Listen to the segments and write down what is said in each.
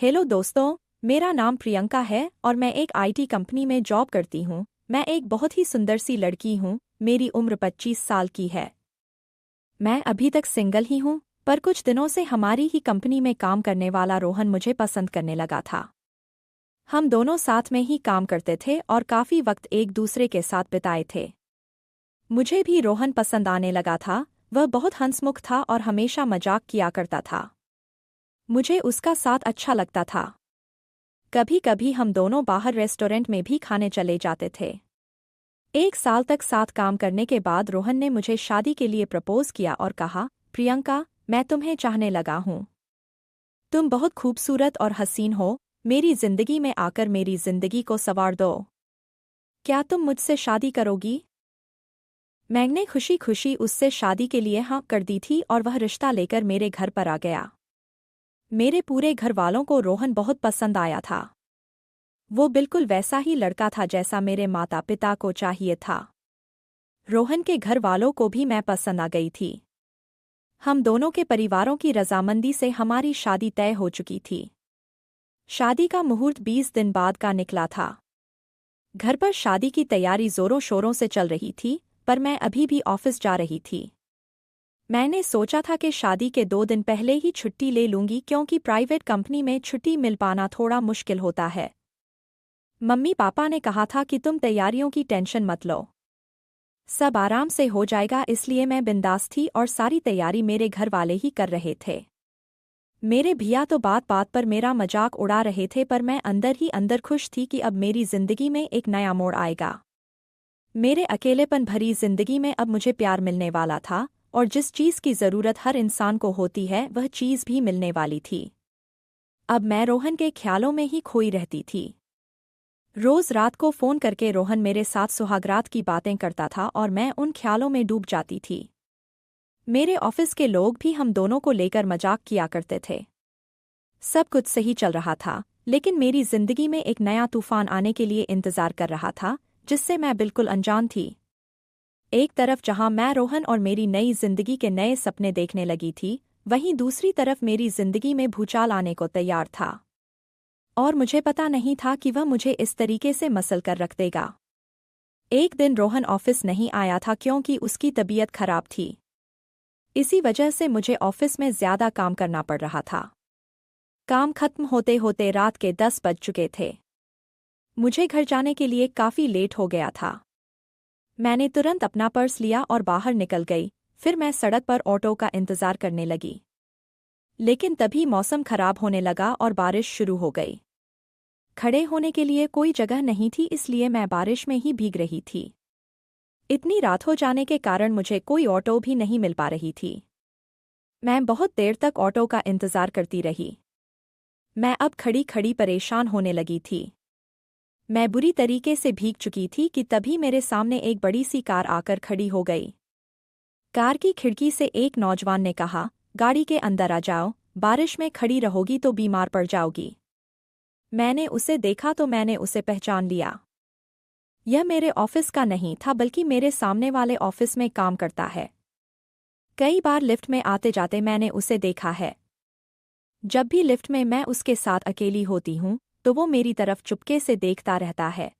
Hello दोस्तों, मेरा नाम प्रियंका है और मैं एक आईटी कंपनी में जॉब करती हूँ। मैं एक बहुत ही सुंदर सी लड़की हूँ। मेरी उम्र 25 साल की है। मैं अभी तक सिंगल ही हूँ, पर कुछ दिनों से हमारी ही कंपनी में काम करने वाला रोहन मुझे पसंद करने लगा था। हम दोनों साथ में ही काम करते थे और काफी वक्त एक दूसरे के साथ बिताए थे। मुझे भी रोहन पसंद आने लगा था। वह बहुत हंसमुख था और हमेशा मजाक किया करता था। मुझे उसका साथ अच्छा लगता था। कभी कभी हम दोनों बाहर रेस्टोरेंट में भी खाने चले जाते थे। 1 साल तक साथ काम करने के बाद रोहन ने मुझे शादी के लिए प्रपोज किया और कहा, प्रियंका, मैं तुम्हें चाहने लगा हूँ। तुम बहुत खूबसूरत और हसीन हो। मेरी जिंदगी में आकर मेरी जिंदगी को संवार दो। क्या तुम मुझसे शादी करोगी? मैंने खुशी खुशी उससे शादी के लिए हाँ कर दी थी और वह रिश्ता लेकर मेरे घर पर आ गया। मेरे पूरे घर वालों को रोहन बहुत पसंद आया था। वो बिल्कुल वैसा ही लड़का था जैसा मेरे माता पिता को चाहिए था। रोहन के घर वालों को भी मैं पसंद आ गई थी। हम दोनों के परिवारों की रजामंदी से हमारी शादी तय हो चुकी थी। शादी का मुहूर्त 20 दिन बाद का निकला था। घर पर शादी की तैयारी जोरों शोरों से चल रही थी, पर मैं अभी भी ऑफिस जा रही थी। मैंने सोचा था कि शादी के 2 दिन पहले ही छुट्टी ले लूंगी, क्योंकि प्राइवेट कंपनी में छुट्टी मिल पाना थोड़ा मुश्किल होता है। मम्मी पापा ने कहा था कि तुम तैयारियों की टेंशन मत लो, सब आराम से हो जाएगा, इसलिए मैं बिंदास थी और सारी तैयारी मेरे घर वाले ही कर रहे थे। मेरे भैया तो बात बात पर मेरा मजाक उड़ा रहे थे, पर मैं अंदर ही अंदर खुश थी कि अब मेरी जिंदगी में एक नया मोड़ आएगा। मेरे अकेलेपन भरी जिंदगी में अब मुझे प्यार मिलने वाला था, और जिस चीज़ की ज़रूरत हर इंसान को होती है वह चीज़ भी मिलने वाली थी। अब मैं रोहन के ख्यालों में ही खोई रहती थी। रोज़ रात को फ़ोन करके रोहन मेरे साथ सुहागरात की बातें करता था और मैं उन ख्यालों में डूब जाती थी। मेरे ऑफिस के लोग भी हम दोनों को लेकर मजाक किया करते थे। सब कुछ सही चल रहा था, लेकिन मेरी जिंदगी में एक नया तूफान आने के लिए इंतजार कर रहा था, जिससे मैं बिल्कुल अनजान थी। एक तरफ जहां मैं रोहन और मेरी नई जिंदगी के नए सपने देखने लगी थी, वहीं दूसरी तरफ मेरी जिंदगी में भूचाल आने को तैयार था। और मुझे पता नहीं था कि वह मुझे इस तरीके से मसल कर रख देगा। एक दिन रोहन ऑफिस नहीं आया था क्योंकि उसकी तबीयत खराब थी। इसी वजह से मुझे ऑफिस में ज्यादा काम करना पड़ रहा था। काम खत्म होते होते रात के 10 बज चुके थे। मुझे घर जाने के लिए काफी लेट हो गया था। मैंने तुरंत अपना पर्स लिया और बाहर निकल गई। फिर मैं सड़क पर ऑटो का इंतजार करने लगी। लेकिन तभी मौसम खराब होने लगा और बारिश शुरू हो गई। खड़े होने के लिए कोई जगह नहीं थी, इसलिए मैं बारिश में ही भीग रही थी। इतनी रात हो जाने के कारण मुझे कोई ऑटो भी नहीं मिल पा रही थी। मैं बहुत देर तक ऑटो का इंतजार करती रही। मैं अब खड़ी खड़ी परेशान होने लगी थी। मैं बुरी तरीके से भीग चुकी थी कि तभी मेरे सामने एक बड़ी सी कार आकर खड़ी हो गई। कार की खिड़की से एक नौजवान ने कहा, गाड़ी के अंदर आ जाओ, बारिश में खड़ी रहोगी तो बीमार पड़ जाओगी। मैंने उसे देखा तो मैंने उसे पहचान लिया। यह मेरे ऑफिस का नहीं था, बल्कि मेरे सामने वाले ऑफिस में काम करता है। कई बार लिफ्ट में आते जाते मैंने उसे देखा है। जब भी लिफ्ट में मैं उसके साथ अकेली होती हूँ, तो वो मेरी तरफ चुपके से देखता रहता है।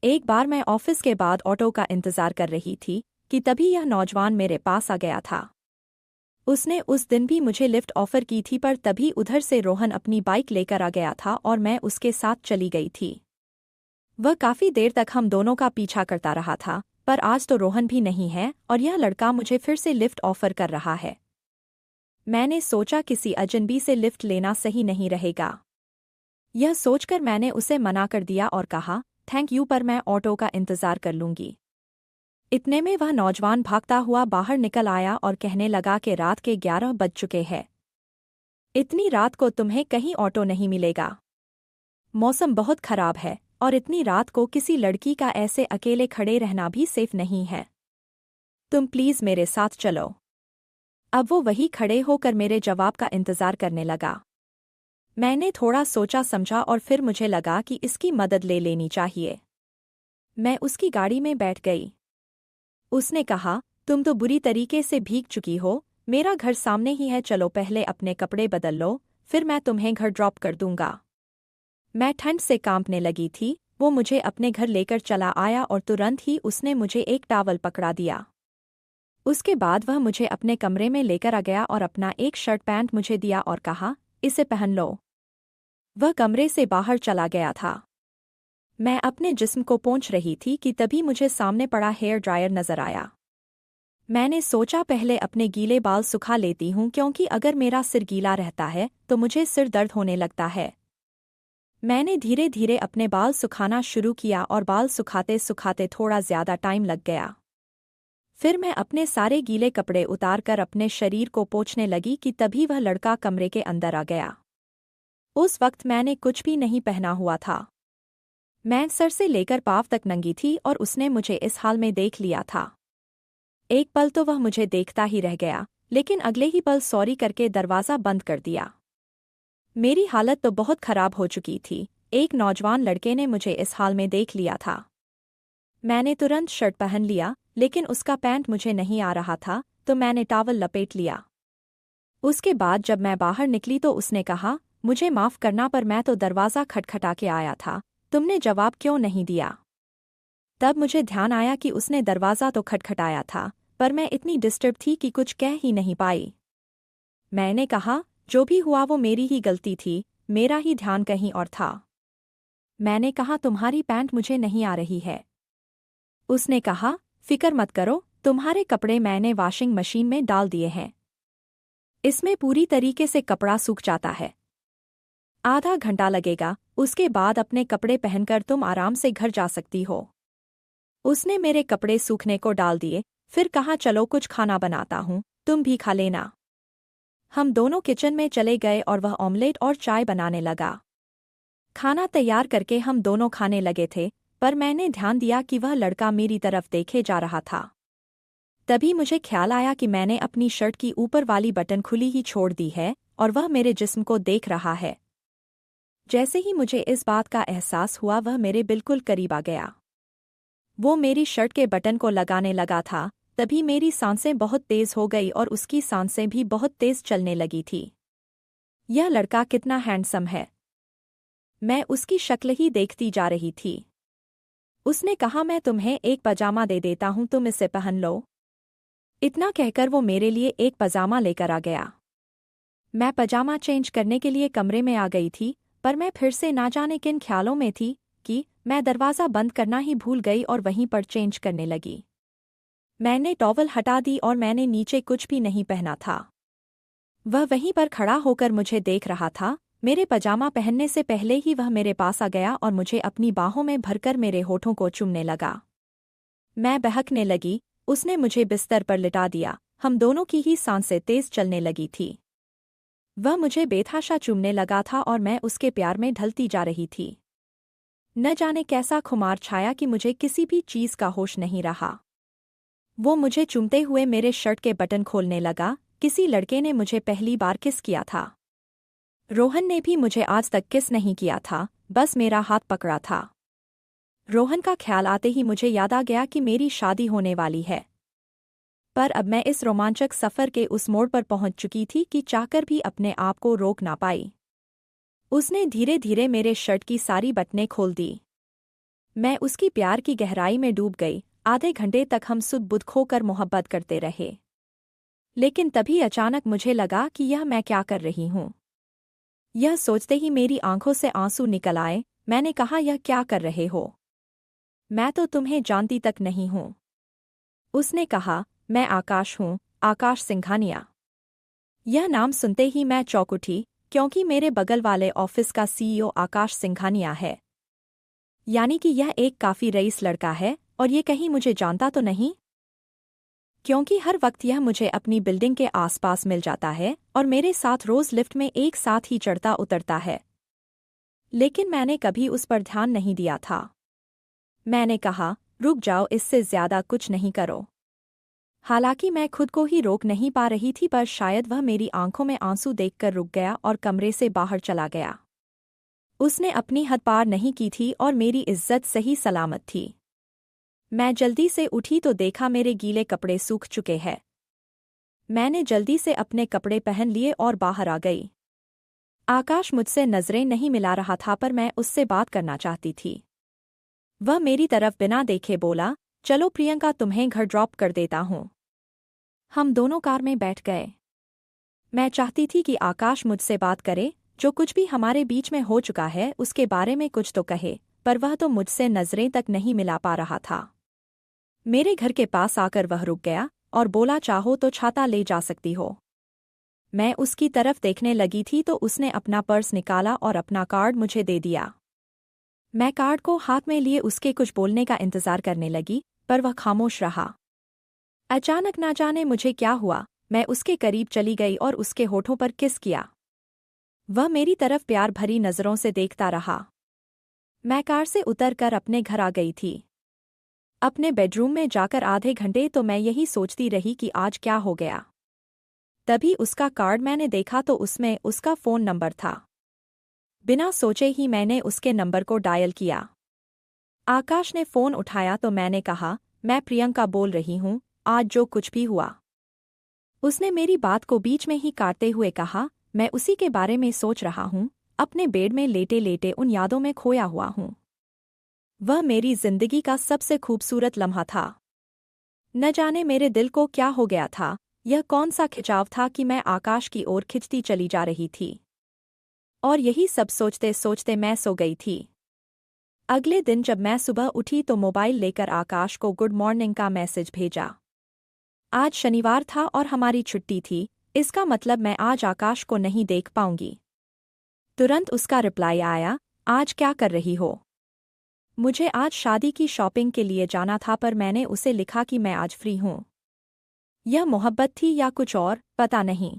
एक बार मैं ऑफिस के बाद ऑटो का इंतजार कर रही थी कि तभी यह नौजवान मेरे पास आ गया था। उसने उस दिन भी मुझे लिफ्ट ऑफर की थी, पर तभी उधर से रोहन अपनी बाइक लेकर आ गया था और मैं उसके साथ चली गई थी। वह काफी देर तक हम दोनों का पीछा करता रहा था, पर आज तो रोहन भी नहीं है और यह लड़का मुझे फिर से लिफ्ट ऑफर कर रहा है। मैंने सोचा किसी अजनबी से लिफ्ट लेना सही नहीं रहेगा। यह सोचकर मैंने उसे मना कर दिया और कहा, थैंक यू, पर मैं ऑटो का इंतजार कर लूंगी। इतने में वह नौजवान भागता हुआ बाहर निकल आया और कहने लगा कि रात के 11 बज चुके हैं। इतनी रात को तुम्हें कहीं ऑटो नहीं मिलेगा। मौसम बहुत खराब है और इतनी रात को किसी लड़की का ऐसे अकेले खड़े रहना भी सेफ नहीं है। तुम प्लीज मेरे साथ चलो। अब वो वही खड़े होकर मेरे जवाब का इंतजार करने लगा। मैंने थोड़ा सोचा समझा और फिर मुझे लगा कि इसकी मदद ले लेनी चाहिए। मैं उसकी गाड़ी में बैठ गई। उसने कहा, तुम तो बुरी तरीके से भीग चुकी हो, मेरा घर सामने ही है, चलो पहले अपने कपड़े बदल लो, फिर मैं तुम्हें घर ड्रॉप कर दूंगा। मैं ठंड से कांपने लगी थी। वो मुझे अपने घर लेकर चला आया और तुरंत ही उसने मुझे एक टॉवल पकड़ा दिया। उसके बाद वह मुझे अपने कमरे में लेकर आ गया और अपना एक शर्ट पैंट मुझे दिया और कहा, इसे पहन लो। वह कमरे से बाहर चला गया था। मैं अपने जिस्म को पोंछ रही थी कि तभी मुझे सामने पड़ा हेयर ड्रायर नजर आया। मैंने सोचा पहले अपने गीले बाल सुखा लेती हूँ, क्योंकि अगर मेरा सिर गीला रहता है तो मुझे सिर दर्द होने लगता है। मैंने धीरे धीरे अपने बाल सुखाना शुरू किया और बाल सुखाते सुखाते थोड़ा ज्यादा टाइम लग गया। फिर मैं अपने सारे गीले कपड़े उतारकर अपने शरीर को पोंछने लगी कि तभी वह लड़का कमरे के अंदर आ गया। उस वक्त मैंने कुछ भी नहीं पहना हुआ था। मैं सर से लेकर पांव तक नंगी थी और उसने मुझे इस हाल में देख लिया था। एक पल तो वह मुझे देखता ही रह गया, लेकिन अगले ही पल सॉरी करके दरवाज़ा बंद कर दिया। मेरी हालत तो बहुत खराब हो चुकी थी। एक नौजवान लड़के ने मुझे इस हाल में देख लिया था। मैंने तुरंत शर्ट पहन लिया, लेकिन उसका पैंट मुझे नहीं आ रहा था, तो मैंने टॉवल लपेट लिया। उसके बाद जब मैं बाहर निकली तो उसने कहा, मुझे माफ़ करना पर मैं तो दरवाज़ा खटखटा के आया था, तुमने जवाब क्यों नहीं दिया? तब मुझे ध्यान आया कि उसने दरवाज़ा तो खटखटाया था, पर मैं इतनी डिस्टर्ब थी कि कुछ कह ही नहीं पाई। मैंने कहा, जो भी हुआ वो मेरी ही गलती थी, मेरा ही ध्यान कहीं और था। मैंने कहा, तुम्हारी पैंट मुझे नहीं आ रही है। उसने कहा, फिक्र मत करो, तुम्हारे कपड़े मैंने वॉशिंग मशीन में डाल दिए हैं। इसमें पूरी तरीके से कपड़ा सूख जाता है। आधा घंटा लगेगा, उसके बाद अपने कपड़े पहनकर तुम आराम से घर जा सकती हो। उसने मेरे कपड़े सूखने को डाल दिए, फिर कहा, चलो कुछ खाना बनाता हूँ, तुम भी खा लेना। हम दोनों किचन में चले गए और वह ऑमलेट और चाय बनाने लगा। खाना तैयार करके हम दोनों खाने लगे थे, पर मैंने ध्यान दिया कि वह लड़का मेरी तरफ देखे जा रहा था। तभी मुझे ख्याल आया कि मैंने अपनी शर्ट की ऊपर वाली बटन खुली ही छोड़ दी है और वह मेरे जिस्म को देख रहा है। जैसे ही मुझे इस बात का एहसास हुआ, वह मेरे बिल्कुल करीब आ गया। वो मेरी शर्ट के बटन को लगाने लगा था। तभी मेरी सांसें बहुत तेज हो गई और उसकी सांसें भी बहुत तेज चलने लगी थी। यह लड़का कितना हैंडसम है। मैं उसकी शक्ल ही देखती जा रही थी। उसने कहा, मैं तुम्हें एक पजामा दे देता हूँ, तुम इसे पहन लो। इतना कहकर वो मेरे लिए एक पजामा लेकर आ गया। मैं पजामा चेंज करने के लिए कमरे में आ गई थी, पर मैं फिर से ना जाने किन ख्यालों में थी कि मैं दरवाज़ा बंद करना ही भूल गई और वहीं पर चेंज करने लगी। मैंने टॉवल हटा दी और मैंने नीचे कुछ भी नहीं पहना था। वह वहीं पर खड़ा होकर मुझे देख रहा था। मेरे पजामा पहनने से पहले ही वह मेरे पास आ गया और मुझे अपनी बाहों में भरकर मेरे होठों को चूमने लगा। मैं बहकने लगी। उसने मुझे बिस्तर पर लिटा दिया। हम दोनों की ही सांसें तेज चलने लगी थी। वह मुझे बेतहाशा चूमने लगा था और मैं उसके प्यार में ढलती जा रही थी। न जाने कैसा खुमार छाया कि मुझे किसी भी चीज़ का होश नहीं रहा। वो मुझे चूमते हुए मेरे शर्ट के बटन खोलने लगा। किसी लड़के ने मुझे पहली बार किस किया था। रोहन ने भी मुझे आज तक किस नहीं किया था, बस मेरा हाथ पकड़ा था। रोहन का ख्याल आते ही मुझे याद आ गया कि मेरी शादी होने वाली है। पर अब मैं इस रोमांचक सफ़र के उस मोड़ पर पहुंच चुकी थी कि चाहकर भी अपने आप को रोक ना पाई। उसने धीरे धीरे मेरे शर्ट की सारी बटनें खोल दी। मैं उसकी प्यार की गहराई में डूब गई। आधे घंटे तक हम सुध बुध खोकर मोहब्बत करते रहे। लेकिन तभी अचानक मुझे लगा कि यह मैं क्या कर रही हूँ। यह सोचते ही मेरी आंखों से आंसू निकल आए। मैंने कहा, यह क्या कर रहे हो? मैं तो तुम्हें जानती तक नहीं हूँ। उसने कहा, मैं आकाश हूँ, आकाश सिंघानिया। यह नाम सुनते ही मैं चौंक उठी, क्योंकि मेरे बगल वाले ऑफिस का सीईओ आकाश सिंघानिया है। यानी कि यह एक काफ़ी रईस लड़का है, और ये कहीं मुझे जानता तो नहीं, क्योंकि हर वक्त यह मुझे अपनी बिल्डिंग के आसपास मिल जाता है और मेरे साथ रोज लिफ्ट में एक साथ ही चढ़ता उतरता है। लेकिन मैंने कभी उस पर ध्यान नहीं दिया था। मैंने कहा, रुक जाओ, इससे ज्यादा कुछ नहीं करो। हालांकि मैं खुद को ही रोक नहीं पा रही थी, पर शायद वह मेरी आंखों में आंसू देखकर रुक गया और कमरे से बाहर चला गया। उसने अपनी हद पार नहीं की थी और मेरी इज्जत सही सलामत थी। मैं जल्दी से उठी तो देखा मेरे गीले कपड़े सूख चुके हैं। मैंने जल्दी से अपने कपड़े पहन लिए और बाहर आ गई। आकाश मुझसे नजरें नहीं मिला रहा था पर मैं उससे बात करना चाहती थी। वह मेरी तरफ बिना देखे बोला, चलो प्रियंका तुम्हें घर ड्रॉप कर देता हूँ। हम दोनों कार में बैठ गए। मैं चाहती थी कि आकाश मुझसे बात करे, जो कुछ भी हमारे बीच में हो चुका है उसके बारे में कुछ तो कहे, पर वह तो मुझसे नजरें तक नहीं मिला पा रहा था। मेरे घर के पास आकर वह रुक गया और बोला, चाहो तो छाता ले जा सकती हो। मैं उसकी तरफ देखने लगी थी तो उसने अपना पर्स निकाला और अपना कार्ड मुझे दे दिया। मैं कार्ड को हाथ में लिए उसके कुछ बोलने का इंतजार करने लगी, पर वह खामोश रहा। अचानक ना जाने मुझे क्या हुआ, मैं उसके करीब चली गई और उसके होठों पर किस किया। वह मेरी तरफ प्यार भरी नज़रों से देखता रहा। मैं कार से उतरकर अपने घर आ गई थी। अपने बेडरूम में जाकर आधे घंटे तो मैं यही सोचती रही कि आज क्या हो गया। तभी उसका कार्ड मैंने देखा तो उसमें उसका फ़ोन नंबर था। बिना सोचे ही मैंने उसके नंबर को डायल किया। आकाश ने फ़ोन उठाया तो मैंने कहा, मैं प्रियंका बोल रही हूँ, आज जो कुछ भी हुआ। उसने मेरी बात को बीच में ही काटते हुए कहा, मैं उसी के बारे में सोच रहा हूँ, अपने बेड में लेटे लेटे उन यादों में खोया हुआ हूँ। वह मेरी जिंदगी का सबसे खूबसूरत लम्हा था। न जाने मेरे दिल को क्या हो गया था, यह कौन सा खिंचाव था कि मैं आकाश की ओर खिंचती चली जा रही थी। और यही सब सोचते सोचते मैं सो गई थी। अगले दिन जब मैं सुबह उठी तो मोबाइल लेकर आकाश को गुड मॉर्निंग का मैसेज भेजा। आज शनिवार था और हमारी छुट्टी थी, इसका मतलब मैं आज आकाश को नहीं देख पाऊंगी। तुरंत उसका रिप्लाई आया, आज क्या कर रही हो? मुझे आज शादी की शॉपिंग के लिए जाना था पर मैंने उसे लिखा कि मैं आज फ्री हूँ। यह मोहब्बत थी या कुछ और, पता नहीं।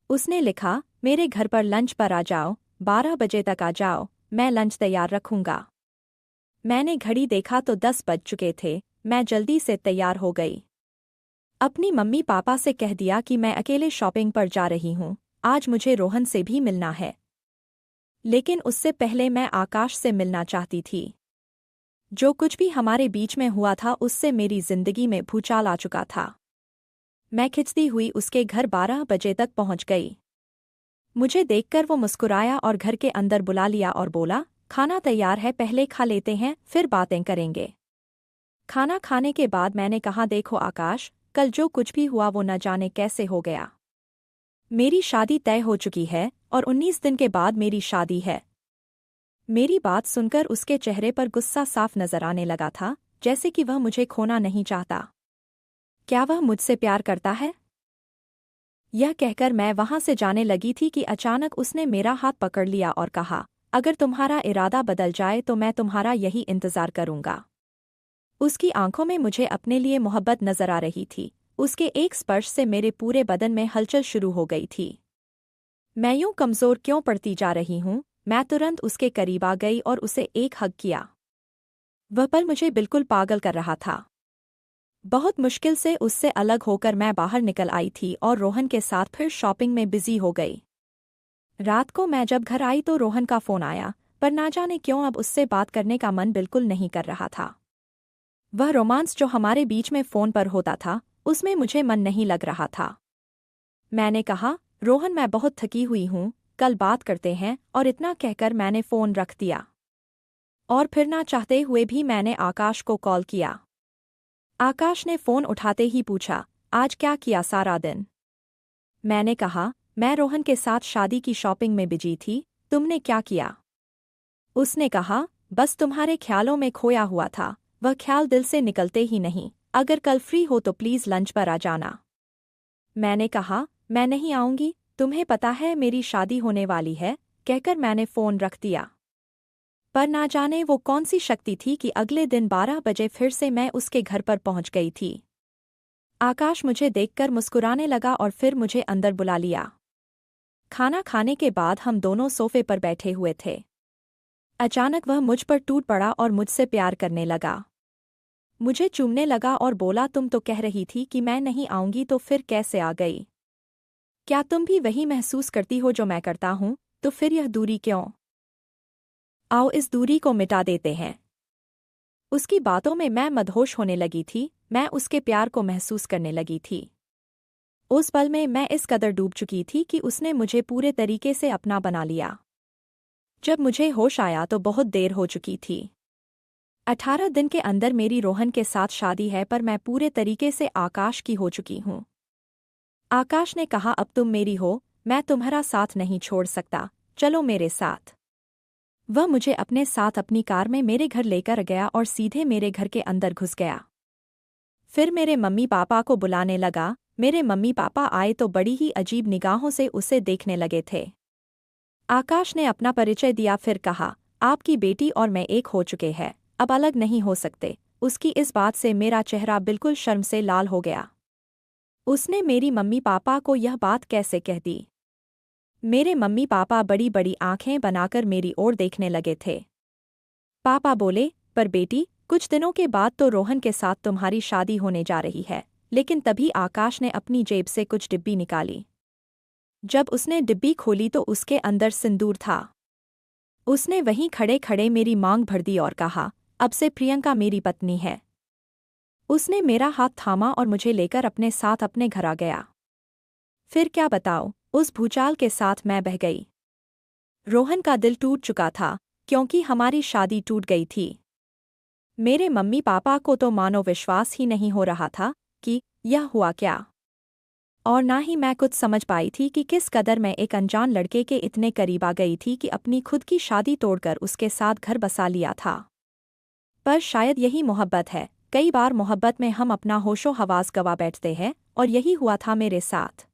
उसने लिखा, मेरे घर पर लंच पर आ जाओ, 12 बजे तक आ जाओ, मैं लंच तैयार रखूंगा। मैंने घड़ी देखा तो 10 बज चुके थे, मैं जल्दी से तैयार हो गई। अपनी मम्मी पापा से कह दिया कि मैं अकेले शॉपिंग पर जा रही हूँ, आज मुझे रोहन से भी मिलना है। लेकिन उससे पहले मैं आकाश से मिलना चाहती थी। जो कुछ भी हमारे बीच में हुआ था उससे मेरी जिंदगी में भूचाल आ चुका था। मैं खिंचती हुई उसके घर 12 बजे तक पहुंच गई। मुझे देखकर वो मुस्कुराया और घर के अंदर बुला लिया और बोला, खाना तैयार है, पहले खा लेते हैं फिर बातें करेंगे। खाना खाने के बाद मैंने कहा, देखो आकाश, कल जो कुछ भी हुआ वो न जाने कैसे हो गया। मेरी शादी तय हो चुकी है और 19 दिन के बाद मेरी शादी है। मेरी बात सुनकर उसके चेहरे पर गुस्सा साफ नजर आने लगा था, जैसे कि वह मुझे खोना नहीं चाहता। क्या वह मुझसे प्यार करता है? यह कहकर मैं वहां से जाने लगी थी कि अचानक उसने मेरा हाथ पकड़ लिया और कहा, अगर तुम्हारा इरादा बदल जाए तो मैं तुम्हारा यही इंतजार करूंगा। उसकी आंखों में मुझे अपने लिए मोहब्बत नजर आ रही थी। उसके एक स्पर्श से मेरे पूरे बदन में हलचल शुरू हो गई थी। मैं यूं कमजोर क्यों पड़ती जा रही हूं? मैं तुरंत उसके करीब आ गई और उसे एक हग किया। वह पल मुझे बिल्कुल पागल कर रहा था। बहुत मुश्किल से उससे अलग होकर मैं बाहर निकल आई थी और रोहन के साथ फिर शॉपिंग में बिजी हो गई। रात को मैं जब घर आई तो रोहन का फोन आया, पर ना जाने क्यों अब उससे बात करने का मन बिल्कुल नहीं कर रहा था। वह रोमांस जो हमारे बीच में फोन पर होता था उसमें मुझे मन नहीं लग रहा था। मैंने कहा, रोहन मैं बहुत थकी हुई हूँ, कल बात करते हैं, और इतना कहकर मैंने फ़ोन रख दिया। और फिर ना चाहते हुए भी मैंने आकाश को कॉल किया। आकाश ने फ़ोन उठाते ही पूछा, आज क्या किया सारा दिन? मैंने कहा, मैं रोहन के साथ शादी की शॉपिंग में बिजी थी, तुमने क्या किया? उसने कहा, बस तुम्हारे ख्यालों में खोया हुआ था, वह ख्याल दिल से निकलते ही नहीं, अगर कल फ्री हो तो प्लीज़ लंच पर आ जाना। मैंने कहा, मैं नहीं आऊंगी, तुम्हें पता है मेरी शादी होने वाली है, कहकर मैंने फ़ोन रख दिया। पर ना जाने वो कौन सी शक्ति थी कि अगले दिन 12 बजे फिर से मैं उसके घर पर पहुंच गई थी। आकाश मुझे देखकर मुस्कुराने लगा और फिर मुझे अंदर बुला लिया। खाना खाने के बाद हम दोनों सोफे पर बैठे हुए थे। अचानक वह मुझ पर टूट पड़ा और मुझसे प्यार करने लगा। मुझे चूमने लगा और बोला, तुम तो कह रही थी कि मैं नहीं आऊंगी तो फिर कैसे आ गई? क्या तुम भी वही महसूस करती हो जो मैं करता हूँ? तो फिर यह दूरी क्यों? आओ इस दूरी को मिटा देते हैं। उसकी बातों में मैं मदहोश होने लगी थी, मैं उसके प्यार को महसूस करने लगी थी। उस पल में मैं इस कदर डूब चुकी थी कि उसने मुझे पूरे तरीके से अपना बना लिया। जब मुझे होश आया तो बहुत देर हो चुकी थी। 18 दिन के अंदर मेरी रोहन के साथ शादी है, पर मैं पूरे तरीके से आकाश की हो चुकी हूँ। आकाश ने कहा, अब तुम मेरी हो, मैं तुम्हारा साथ नहीं छोड़ सकता, चलो मेरे साथ। वह मुझे अपने साथ अपनी कार में मेरे घर लेकर गया और सीधे मेरे घर के अंदर घुस गया। फिर मेरे मम्मी पापा को बुलाने लगा। मेरे मम्मी पापा आए तो बड़ी ही अजीब निगाहों से उसे देखने लगे थे। आकाश ने अपना परिचय दिया, फिर कहा, आपकी बेटी और मैं एक हो चुके हैं, अब अलग नहीं हो सकते। उसकी इस बात से मेरा चेहरा बिल्कुल शर्म से लाल हो गया। उसने मेरी मम्मी पापा को यह बात कैसे कह दी? मेरे मम्मी पापा बड़ी बड़ी आंखें बनाकर मेरी ओर देखने लगे थे। पापा बोले, पर बेटी, कुछ दिनों के बाद तो रोहन के साथ तुम्हारी शादी होने जा रही है। लेकिन तभी आकाश ने अपनी जेब से कुछ डिब्बी निकाली। जब उसने डिब्बी खोली तो उसके अंदर सिंदूर था। उसने वहीं खड़े खड़े मेरी मांग भर दी और कहा, अब से प्रियंका मेरी पत्नी है। उसने मेरा हाथ थामा और मुझे लेकर अपने साथ अपने घर आ गया। फिर क्या बताऊं, उस भूचाल के साथ मैं बह गई। रोहन का दिल टूट चुका था, क्योंकि हमारी शादी टूट गई थी। मेरे मम्मी पापा को तो मानो विश्वास ही नहीं हो रहा था कि यह हुआ क्या, और ना ही मैं कुछ समझ पाई थी कि किस कदर मैं एक अनजान लड़के के इतने करीब आ गई थी कि अपनी खुद की शादी तोड़कर उसके साथ घर बसा लिया था। पर शायद यही मोहब्बत है। कई बार मोहब्बत में हम अपना होशो हवास गवा बैठते हैं, और यही हुआ था मेरे साथ।